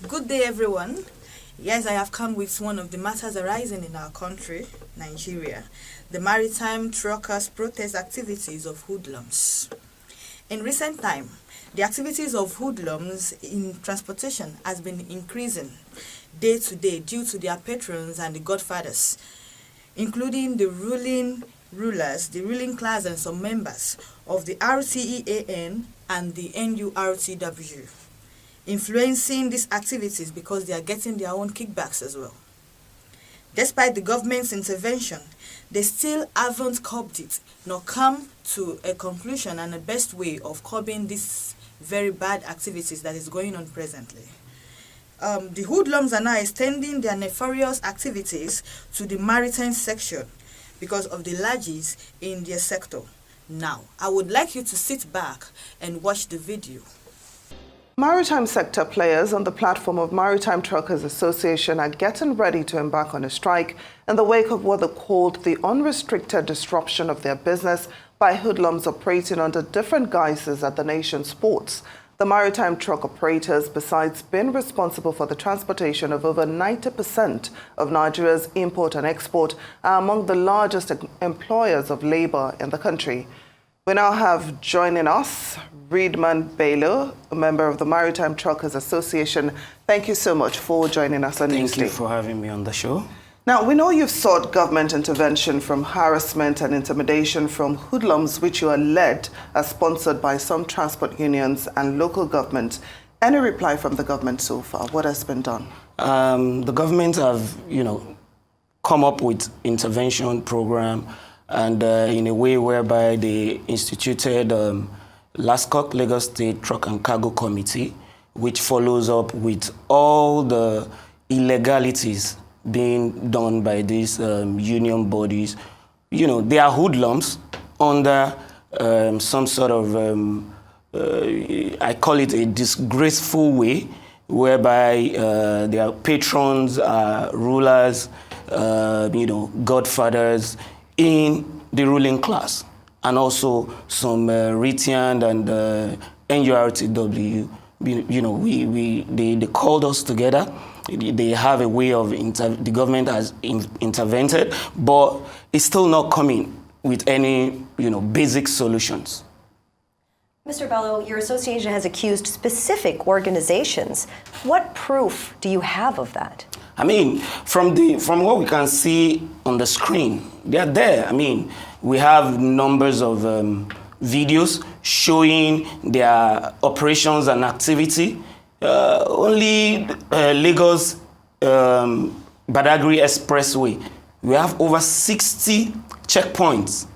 Good day, everyone. Yes, I have come with one of the matters arising in our country, Nigeria, the maritime truckers' protest activities of hoodlums. In recent time, the activities of hoodlums in transportation has been increasing day to day due to their patrons and the godfathers, including the rulers, the ruling class and some members of the RTEAN and the NURTW, influencing these activities because they are getting their own kickbacks as well. Despite the government's intervention, they still haven't curbed it, nor come to a conclusion and a best way of curbing these very bad activities that is going on presently. The hoodlums are now extending their nefarious activities to the maritime section because of the larges in their sector. Now, I would like you to sit back and watch the video. Maritime sector players on the platform of Maritime Truckers Association are getting ready to embark on a strike in the wake of what they called the unrestricted disruption of their business by hoodlums operating under different guises at the nation's ports. The maritime truck operators, besides being responsible for the transportation of over 90% of Nigeria's import and export, are among the largest employers of labor in the country. We now have joining us Reedman Bello, a member of the Maritime Truckers Association. Thank you so much for joining us on Newsday. Thank you for having me on the show. Now, we know you've sought government intervention from harassment and intimidation from hoodlums, which you are led as sponsored by some transport unions and local government. Any reply from the government so far? What has been done? The government have, come up with intervention program and in a way whereby they instituted LASCOC, Lagos State Truck and Cargo Committee, which follows up with all the illegalities being done by these union bodies. They are hoodlums under some sort of, I call it a disgraceful way, whereby their patrons are rulers, godfathers in the ruling class, and also some Ritian and NURTW. They called us together. They have a way of, the government has intervened, but it's still not coming with any, basic solutions. Mr. Bello, your association has accused specific organizations. What proof do you have of that? From what we can see on the screen, they are there. We have numbers of videos showing their operations and activity. Only Lagos Badagry Expressway, we have over 60 checkpoints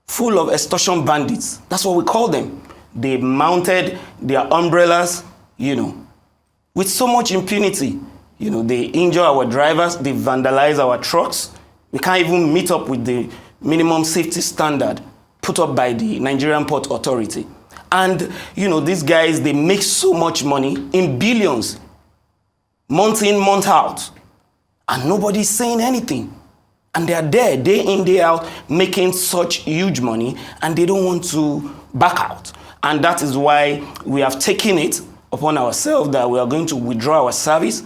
full of extortion bandits. That's what we call them. They mounted their umbrellas, with so much impunity. They injure our drivers, they vandalize our trucks. We can't even meet up with the minimum safety standard put up by the Nigerian Port Authority. And, these guys, they make so much money in billions, month in, month out. And nobody's saying anything. And they are there, day in, day out, making such huge money, and they don't want to back out. And that is why we have taken it upon ourselves that we are going to withdraw our service.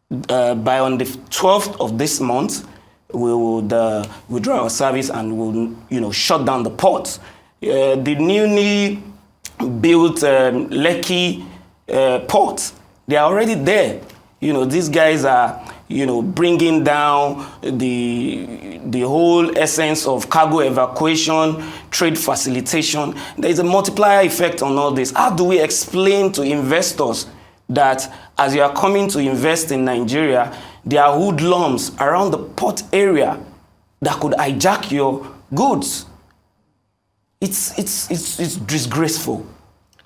By on the 12th of this month, we will withdraw our service and we'll, shut down the ports. The newly built Lekki port, they are already there. These guys are, bringing down the whole essence of cargo evacuation, trade facilitation. There is a multiplier effect on all this. How do we explain to investors that as you are coming to invest in Nigeria, there are hoodlums around the port area that could hijack your goods? It's disgraceful.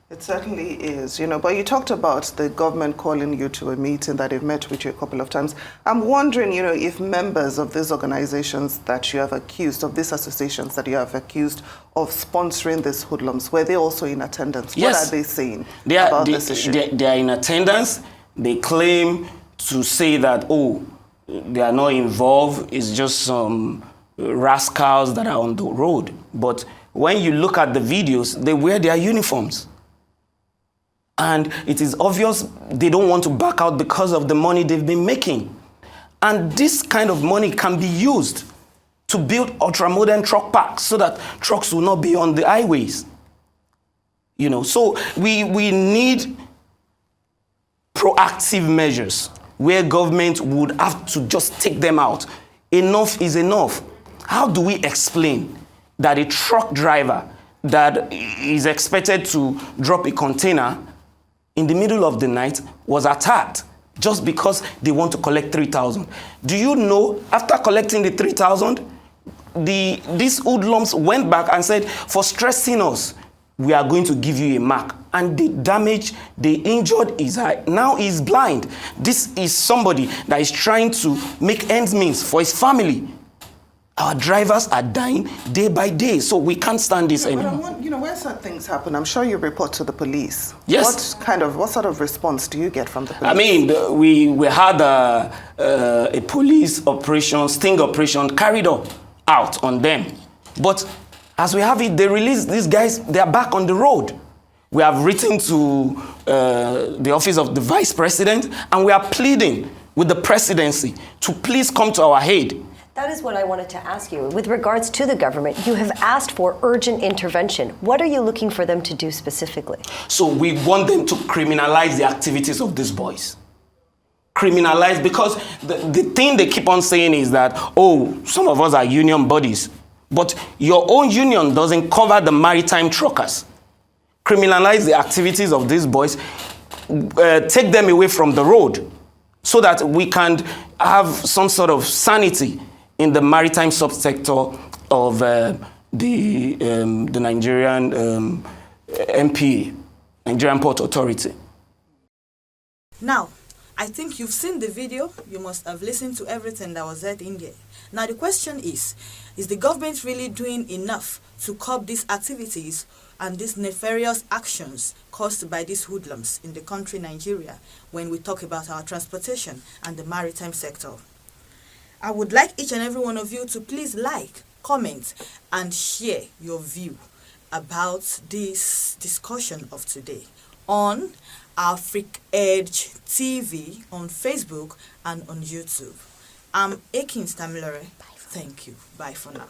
It certainly is, but you talked about the government calling you to a meeting that they've met with you a couple of times. I'm wondering, if members of these organizations that you have accused, of these associations that you have accused of sponsoring these hoodlums, were they also in attendance? Yes. What are they saying about this issue? They are in attendance. They claim to say that, they are not involved. It's just some rascals that are on the road. But when you look at the videos, they wear their uniforms. And it is obvious they don't want to back out because of the money they've been making. And this kind of money can be used to build ultra-modern truck parks so that trucks will not be on the highways. So we need proactive measures where government would have to just take them out. Enough is enough. How do we explain that a truck driver that is expected to drop a container in the middle of the night was attacked just because they want to collect 3,000? Do you know, after collecting the 3,000, these hoodlums went back and said, for stressing us, we are going to give you a mark. And the damage, the injured is high. Now he's blind. This is somebody that is trying to make ends meet for his family. Our drivers are dying day by day, so we can't stand this anymore. But when such things happen, I'm sure you report to the police. Yes. What sort of response do you get from the police? I mean, we had a police operation, sting operation carried out on them. But as we have it, they release these guys, they are back on the road. We have written to the office of the vice president, and we are pleading with the presidency to please come to our aid. That is what I wanted to ask you. With regards to the government, you have asked for urgent intervention. What are you looking for them to do specifically? So we want them to criminalize the activities of these boys. Criminalize, because the thing they keep on saying is that, oh, some of us are union bodies. But your own union doesn't cover the maritime truckers. Criminalize the activities of these boys, take them away from the road so that we can have some sort of sanity in the maritime subsector of the Nigerian MPA, Nigerian Port Authority. Now, I think you've seen the video. You must have listened to everything that was said in there. Now, the question is the government really doing enough to curb these activities and these nefarious actions caused by these hoodlums in the country Nigeria when we talk about our transportation and the maritime sector? I would like each and every one of you to please like, comment, and share your view about this discussion of today on Afric Edge TV on Facebook and on YouTube. I'm Akin Stamilore. Thank you. Bye for now.